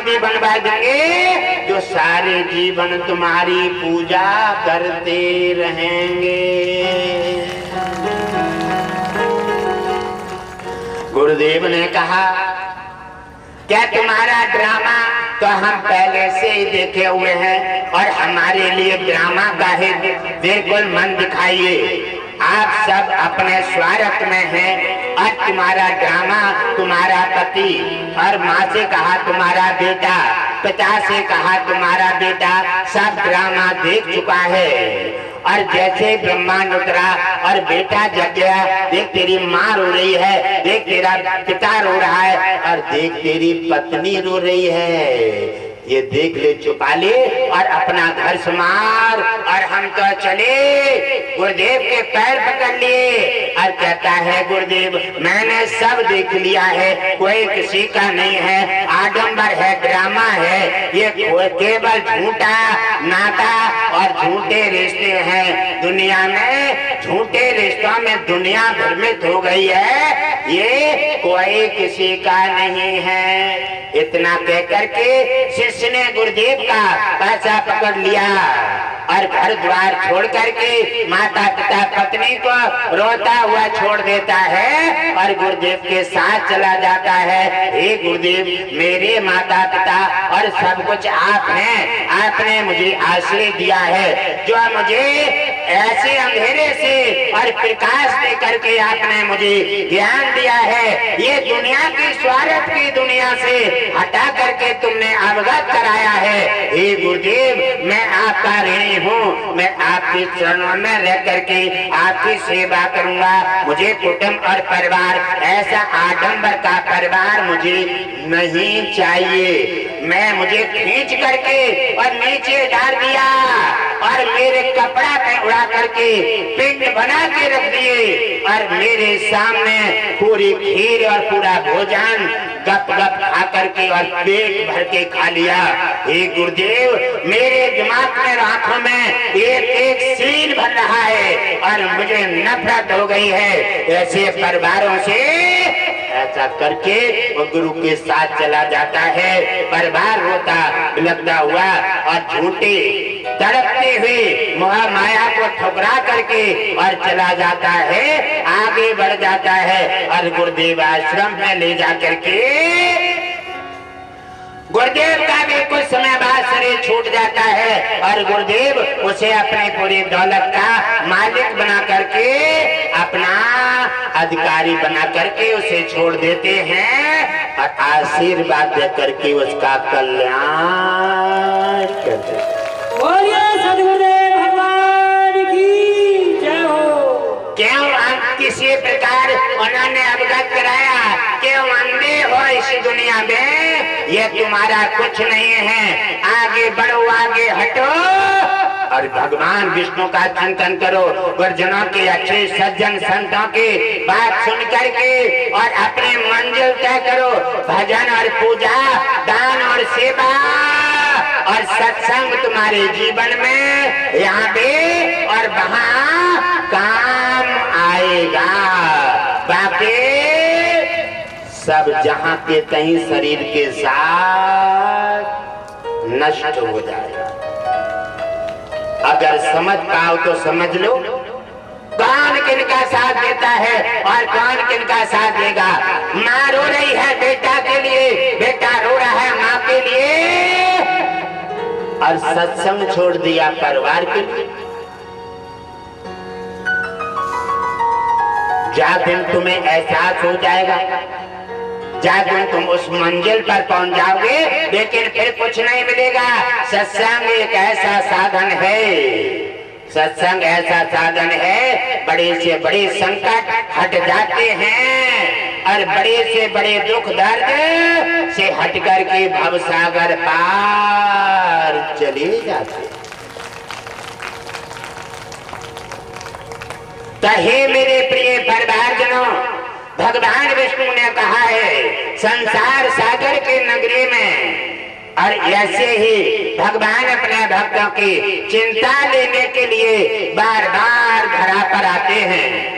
समाधि बनवा देंगे जो सारे जीवन तुम्हारी पूजा करते रहेंगे। गुरुदेव ने कहा क्या तुम्हारा ड्रामा तो हम पहले से ही देखे हुए हैं और हमारे लिए ड्रामा का है, बिल्कुल मन दिखाइए। आप सब अपने स्वार्थ में हैं और तुम्हारा ड्रामा तुम्हारा पति और माँ से कहा तुम्हारा बेटा, पिता से कहा तुम्हारा बेटा, सब ड्रामा देख चुका है। और जैसे ब्रह्मांड उतरा और बेटा जग गया, देख तेरी माँ रो रही है, देख तेरा पिता रो रहा है और देख तेरी पत्नी रो रही है। ये देख ले, छुपा ले और अपना घर संभाल। और हम तो चले, गुरुदेव के पैर पकड़ लिए और कहता है गुरुदेव मैंने सब देख लिया है, कोई किसी का नहीं है, आडंबर है, ड्रामा है, ये केवल झूठा नाता और झूठे रिश्ते हैं। दुनिया में झूठे रिश्तों में दुनिया भ्रमित हो गई है, ये कोई किसी का नहीं है। इतना कह करके शिष्य ने गुरुदेव का पासा पकड़ लिया और घर द्वार छोड़ करके माता पिता पत्नी को रोता हुआ छोड़ देता है और गुरुदेव के साथ चला जाता है। हे गुरुदेव मेरे माता पिता और सब कुछ आप हैं, आपने मुझे आश्रय दिया है, जो मुझे ऐसे अंधेरे से और प्रकाश दे करके आपने मुझे ज्ञान दिया है, ये दुनिया की स्वार्थ की दुनिया से हटा करके तुमने अवगत कराया है। हे गुरुदेव मैं आपका ऋणी हूँ, मैं आपके चरणों में रह करके आपकी सेवा करूंगा। मुझे कुटुंब और परिवार, ऐसा आडंबर का परिवार मुझे नहीं चाहिए। मुझे खींच करके और नीचे डाल दिया और मेरे कपड़ा पे उड़ा करके पिंड बना के रख दिए और मेरे सामने पूरी खीर और पूरा भोजन गप गप खा करके और पेट भर के खा लिया। हे गुरुदेव मेरे दिमाग में आंखों में एक एक सीन भर रहा है और मुझे नफरत हो गई है ऐसे परिवारों से। ऐसा करके वो गुरु के साथ चला जाता है, परिवार रोता बिलखता हुआ और झूठे तड़पते हुए मोह माया को ठुकरा करके और चला जाता है, आगे बढ़ जाता है और गुरुदेव आश्रम में ले जा करके गुरुदेव का भी कुछ समय बाद शरीर छूट जाता है और गुरुदेव उसे अपनी पूरी दौलत का मालिक बना करके, अपना अधिकारी बना करके उसे छोड़ देते हैं और आशीर्वाद दे करके उसका कल्याण करते हैं। सद्गुरुदेव भगवान की जय हो। क्यों हम किसी प्रकार उन्होंने अवगत कराया, क्यों अंधे हो इस दुनिया में, ये तुम्हारा कुछ नहीं है, आगे बढ़ो आगे हटो और भगवान विष्णु का चिंतन करो। गुरुजनों के अच्छे सज्जन संतों की बात सुन करके और अपने मंजिल तय करो। भजन और पूजा, दान और सेवा और सत्संग तुम्हारे जीवन में यहाँ पे और वहाँ काम आएगा। बाकी सब जहाँ के तहीं शरीर के साथ नष्ट हो जाएगा। अगर समझ पाओ तो समझ लो कौन किनका साथ देता है और कौन किनका साथ देगा। माँ रो रही है बेटा के लिए, बेटा रो रहा है माँ के लिए और सत्संग छोड़ दिया परिवार के लिए। जा दिन तुम्हें एहसास हो जाएगा, जा दिन तुम उस मंजिल पर पहुंच जाओगे, लेकिन फिर कुछ नहीं मिलेगा। सत्संग एक ऐसा साधन है, सत्संग ऐसा साधन है, बड़े से बड़े संकट हट जाते हैं और बड़े से बड़े दुख दर्द से हट करके भवसागर पार चले जाते हैं। तो हे मेरे प्रिय परिवारजनों, भगवान विष्णु ने कहा है संसार सागर के नगरी में, और ऐसे ही भगवान अपने भक्तों की चिंता लेने के लिए बार बार धरा पर आते हैं।